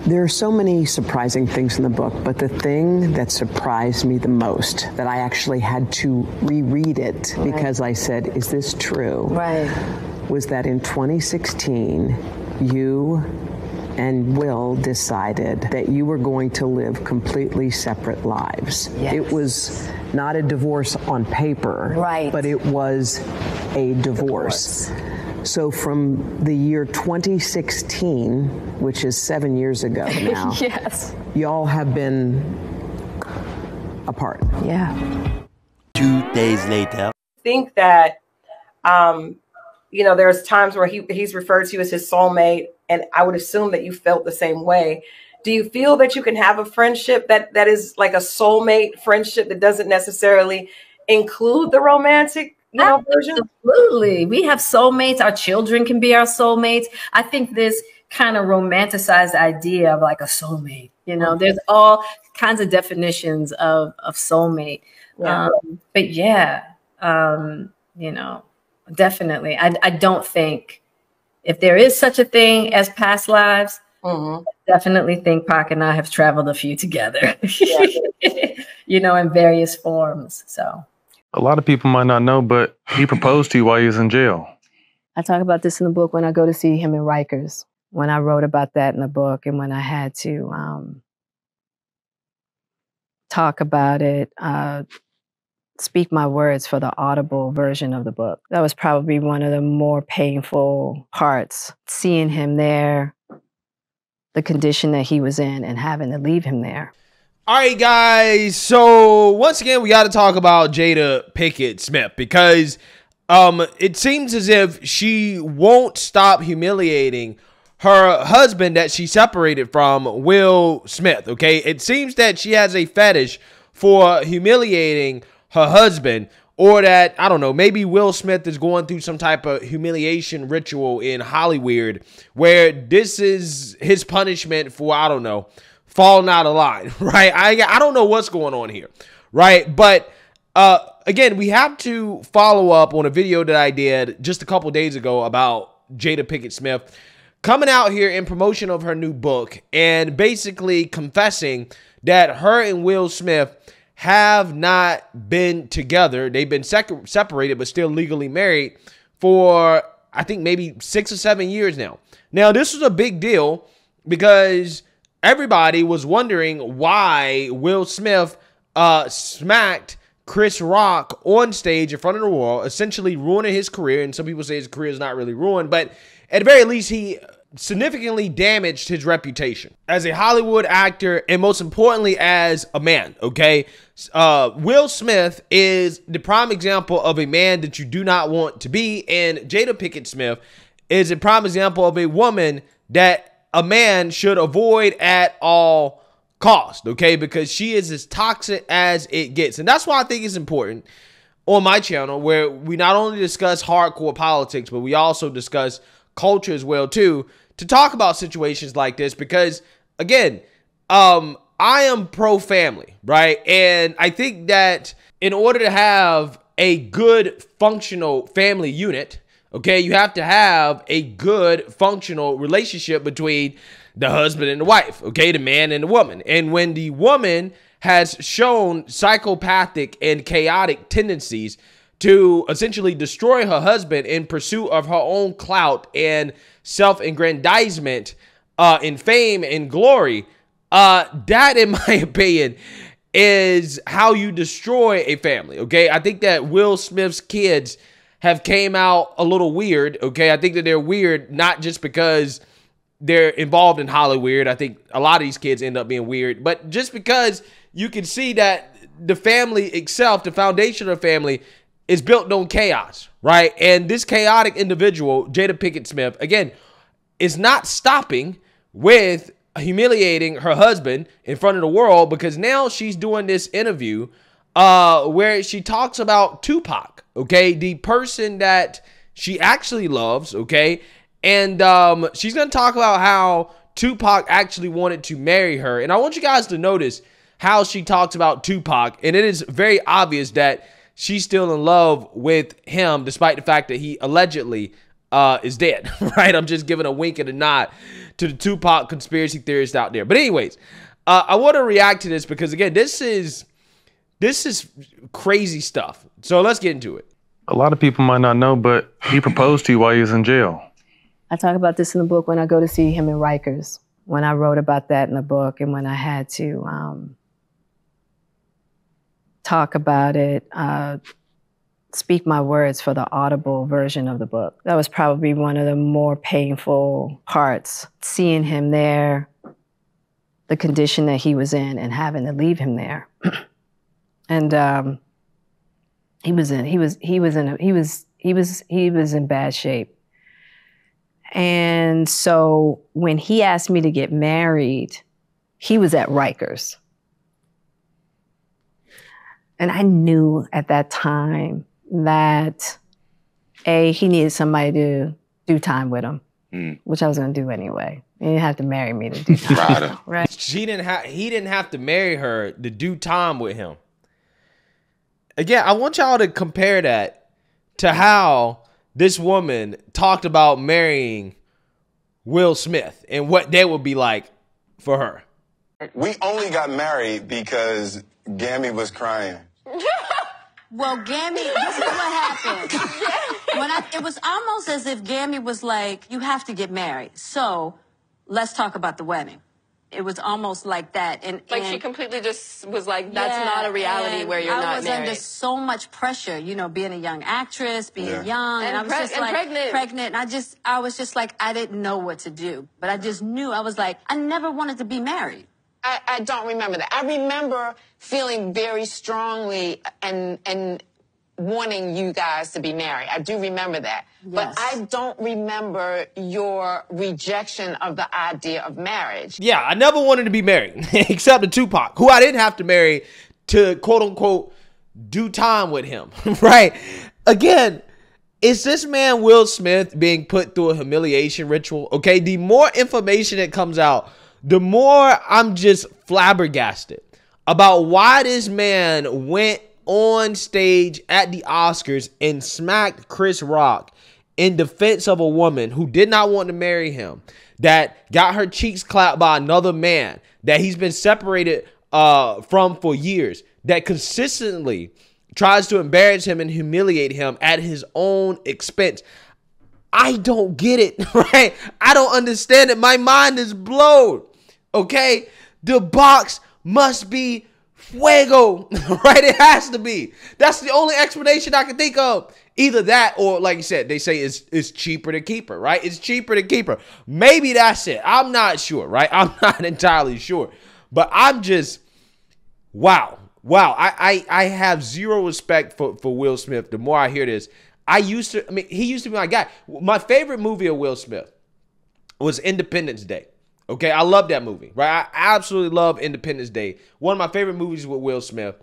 There are so many surprising things in the book, but the thing that surprised me the most, that I actually had to reread it because I said, is this true? Right. Was that in 2016, you and Will decided that you were going to live completely separate lives. Yes. It was not a divorce on paper, right, but it was a divorce. So from the year 2016, which is 7 years ago now, yes, y'all have been apart. Yeah. 2 days later. I think that, you know, there's times where he's referred to as his soulmate, and I would assume that you felt the same way. Do you feel that you can have a friendship that is like a soulmate friendship that doesn't necessarily include the romantic, you know, version? Absolutely. We have soulmates. Our children can be our soulmates. I think this kind of romanticized idea of like a soulmate, you know, there's all kinds of definitions of soulmate. Yeah. But yeah, you know, definitely. I don't think if there is such a thing as past lives, I definitely think Pac and I have traveled a few together, you know, in various forms. So a lot of people might not know, but he proposed to you while he was in jail. I talk about this in the book when I go to see him in Rikers, when I wrote about that in the book, and when I had to talk about it, speak my words for the audible version of the book. That was probably one of the more painful parts, seeing him there, the condition that he was in, and having to leave him there. All right, guys. So once again, we got to talk about Jada Pinkett Smith, because it seems as if she won't stop humiliating her husband that she separated from, Will Smith. Okay, it seems that she has a fetish for humiliating her husband, or that, I don't know, maybe Will Smith is going through some type of humiliation ritual in Hollywood where this is his punishment for, I don't know, falling out of line, right? I don't know what's going on here, right? But again, we have to follow up on a video that I did just a couple days ago about Jada Pinkett Smith coming out here in promotion of her new book and basically confessing that her and Will Smith have not been together. They've been separated, but still legally married for, I think, maybe 6 or 7 years now. Now, this was a big deal because everybody was wondering why Will Smith smacked Chris Rock on stage in front of the world, essentially ruining his career. And some people say his career is not really ruined, but at the very least, he significantly damaged his reputation as a Hollywood actor, and most importantly, as a man, okay? Will Smith is the prime example of a man that you do not want to be, and Jada Pinkett Smith is a prime example of a woman that a man should avoid at all cost, okay? Because she is as toxic as it gets. And that's why I think it's important on my channel, where we not only discuss hardcore politics, but we also discuss culture as well too, to talk about situations like this, because again, I am pro-family, right? And I think that in order to have a good functional family unit, okay, you have to have a good functional relationship between the husband and the wife, okay, the man and the woman. And when the woman has shown psychopathic and chaotic tendencies to essentially destroy her husband in pursuit of her own clout and self-aggrandizement in fame and glory, that, in my opinion, is how you destroy a family, okay? I think that Will Smith's kids have came out a little weird, okay? I think that they're weird not just because they're involved in Hollywood. I think a lot of these kids end up being weird, but just because you can see that the family itself, the foundation of the family, is built on chaos, right? And this chaotic individual, Jada Pinkett Smith, again, is not stopping with humiliating her husband in front of the world, because now she's doing this interview where she talks about Tupac, okay? The person that she actually loves, okay? And she's going to talk about how Tupac actually wanted to marry her. And I want you guys to notice how she talks about Tupac. And it is very obvious that she's still in love with him, despite the fact that he allegedly is dead, right? I'm just giving a wink and a nod to the Tupac conspiracy theorists out there. But anyways, I want to react to this because, again, this is crazy stuff. So let's get into it. A lot of people might not know, but he proposed to you while he was in jail. I talk about this in the book when I go to see him in Rikers, when I wrote about that in the book and when I had to talk about it, speak my words for the audible version of the book. That was probably one of the more painful parts, seeing him there, the condition that he was in and having to leave him there. And he was in bad shape. And so when he asked me to get married, he was at Rikers. And I knew at that time that, A, he needed somebody to do time with him, which I was going to do anyway. He didn't have to marry me to do time. Right? He didn't have to marry her to do time with him. Again, I want y'all to compare that to how this woman talked about marrying Will Smith and what that would be like for her. We only got married because Gammy was crying. Well, Gammy, this is what happened. It was almost as if Gammy was like, you have to get married. So let's talk about the wedding. It was almost like that. And she completely just was like, that's not a reality where you're not married. I was under so much pressure, you know, being a young actress, being young. And I was just like pregnant. And I was just like, I didn't know what to do. But I just knew, I was like, I never wanted to be married. I don't remember that. I remember feeling very strongly and wanting you guys to be married. I do remember that. Yes. But I don't remember your rejection of the idea of marriage. Yeah, I never wanted to be married, except to Tupac, who I didn't have to marry to, quote unquote, do time with him, right? Again, is this man Will Smith being put through a humiliation ritual? Okay, the more information that comes out, the more I'm just flabbergasted about why this man went on stage at the Oscars and smacked Chris Rock in defense of a woman who did not want to marry him, that got her cheeks clapped by another man that he's been separated from for years, that consistently tries to embarrass him and humiliate him at his own expense. I don't get it, right? I don't understand it. My mind is blown, okay? The box must be fuego, right? It has to be. That's the only explanation I can think of. Either that or, like you said, they say it's cheaper to keep her, right? It's cheaper to keep her. Maybe that's it. I'm not sure, right? I'm not entirely sure. But I'm just, wow. I have zero respect for Will Smith. The more I hear this, he used to be my guy. My favorite movie of Will Smith was Independence Day. Okay, I love that movie, right? I absolutely love Independence Day. One of my favorite movies with Will Smith.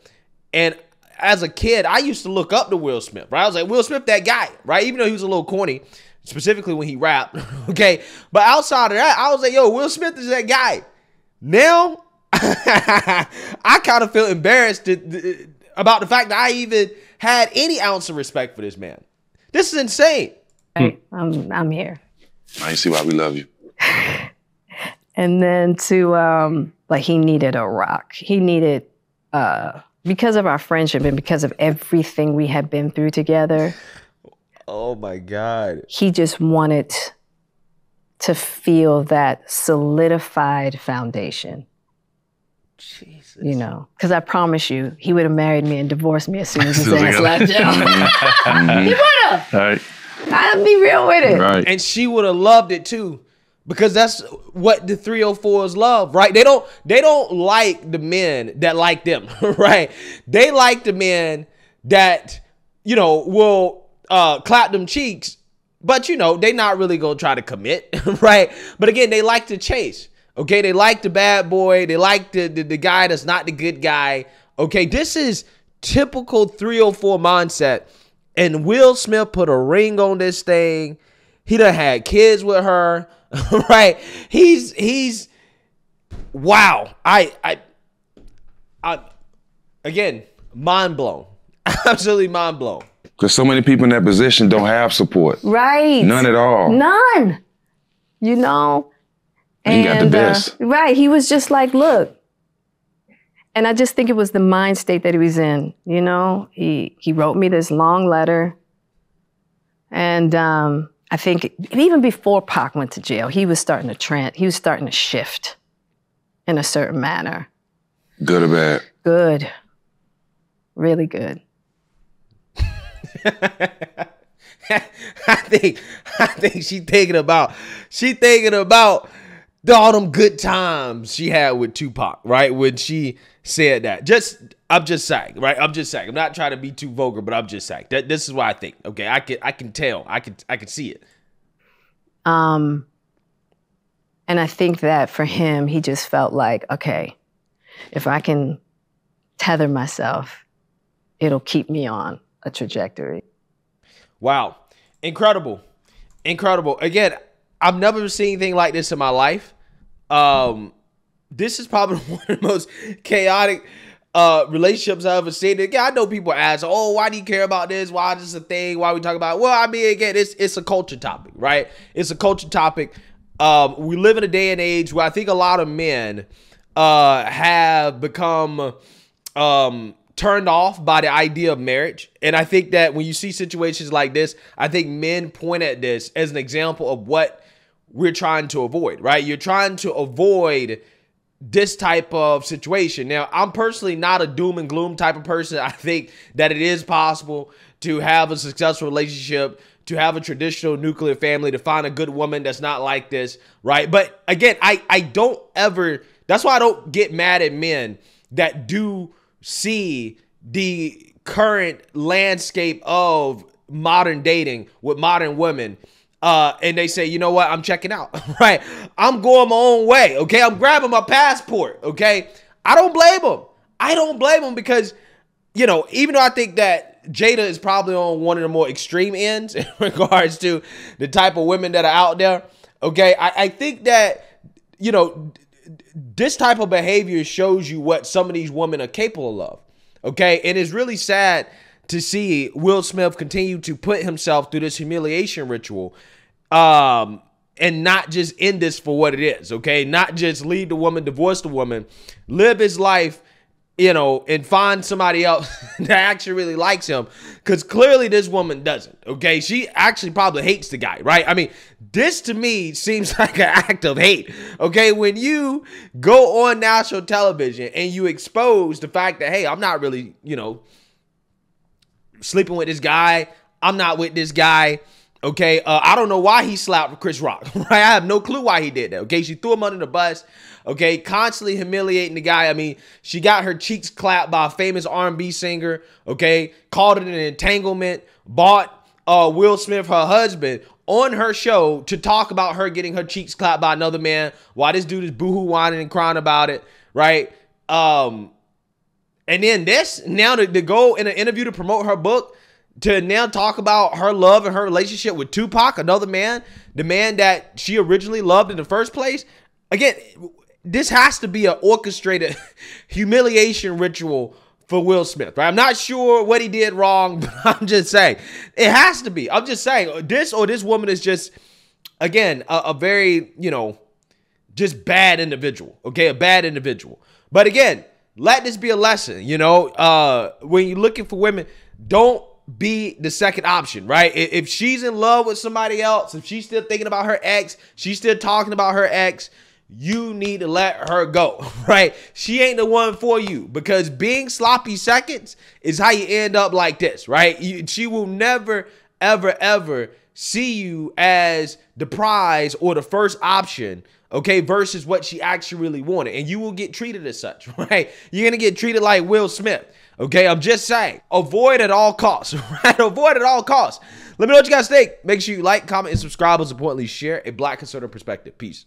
And as a kid, I used to look up to Will Smith, right? I was like, Will Smith, that guy, right? Even though he was a little corny, specifically when he rapped, okay? But outside of that, I was like, yo, Will Smith is that guy. Now, I kind of feel embarrassed about the fact that I even had any ounce of respect for this man. This is insane. Hey, I'm here. I see why we love you. And then but he needed a rock. He needed, because of our friendship and because of everything we had been through together. Oh my God. He just wanted to feel that solidified foundation. Jesus. You know, because I promise you, he would have married me and divorced me as soon as his ass left jail. He would have. Right. I'd be real with it. Right. And she would have loved it too. Because that's what the 304s love, right? They don't like the men that like them, right? They like the men that, you know, will clap them cheeks, but, you know, they not really going to try to commit, right? But again, they like to chase, okay? They like the bad boy. They like the guy that's not the good guy, okay? This is typical 304 mindset. And Will Smith put a ring on this thing. He done had kids with her. Right, he's wow. I again, mind blown, absolutely mind blown. Because so many people in that position don't have support. Right. None at all. None. You know? And he got the best. Right. He was just like, look. And I just think it was the mind state that he was in. You know, he wrote me this long letter. And I think even before Pac went to jail, he was starting to shift in a certain manner. Good or bad? Good. Really good. I think she thinking about all them good times she had with Tupac, right? When she said that. I'm just saying, right? I'm just saying. I'm not trying to be too vulgar, but I'm just saying. This is what I think. Okay, I can tell. I can see it. And I think that for him, he just felt like, okay, if I can tether myself, it'll keep me on a trajectory. Wow. Incredible. Incredible. Again, I've never seen anything like this in my life. This is probably one of the most chaotic relationships I've ever seen. Again, I know people ask, oh, why do you care about this? Why is this a thing? Why we talk about it? Well, I mean, again, it's a culture topic, right? It's a culture topic. We live in a day and age where I think a lot of men have become turned off by the idea of marriage. And I think that when you see situations like this, I think men point at this as an example of what we're trying to avoid, right? You're trying to avoid this type of situation. Now, I'm personally not a doom and gloom type of person. I think that it is possible to have a successful relationship, to have a traditional nuclear family, to find a good woman that's not like this, right? But again, I don't ever, that's why I don't get mad at men that do see the current landscape of modern dating with modern women, and they say, you know what, I'm checking out, right? I'm going my own way, okay? I'm grabbing my passport, okay? I don't blame them. I don't blame them because, you know, even though I think that Jada is probably on one of the more extreme ends in regards to the type of women that are out there, okay? I think that, you know, this type of behavior shows you what some of these women are capable of, okay? And it's really sad to see Will Smith continue to put himself through this humiliation ritual, and not just end this for what it is, okay? Not just leave the woman, divorce the woman, live his life, you know, and find somebody else that actually really likes him, because clearly this woman doesn't, okay? She actually probably hates the guy, right? I mean, this to me seems like an act of hate, okay? When you go on national television and you expose the fact that, hey, I'm not really, you know, sleeping with this guy, I'm not with this guy, okay? I don't know why he slapped Chris Rock, right? I have no clue why he did that, okay? She threw him under the bus, okay? Constantly humiliating the guy. I mean, she got her cheeks clapped by a famous R&B singer, okay? Called it an entanglement, bought Will Smith, her husband, on her show to talk about her getting her cheeks clapped by another man while this dude is boohoo whining and crying about it, right? And then this, now to go in an interview to promote her book, to now talk about her love and her relationship with Tupac, another man, the man that she originally loved in the first place. Again, this has to be an orchestrated humiliation ritual for Will Smith, right? I'm not sure what he did wrong, but I'm just saying it has to be. I'm just saying this woman is just, again, a very, you know, just bad individual, okay? A bad individual. But again, let this be a lesson, you know, when you're looking for women, don't be the second option, right? If she's in love with somebody else, if she's still thinking about her ex, she's still talking about her ex, you need to let her go, right? She ain't the one for you, because being sloppy seconds is how you end up like this, right? She will never, ever, ever see you as the prize or the first option, okay, versus what she actually really wanted. And you will get treated as such, right? You're going to get treated like Will Smith, okay? I'm just saying, avoid at all costs, right? Avoid at all costs. Let me know what you guys think. Make sure you like, comment, and subscribe. Most importantly, share a Black conservative perspective. Peace.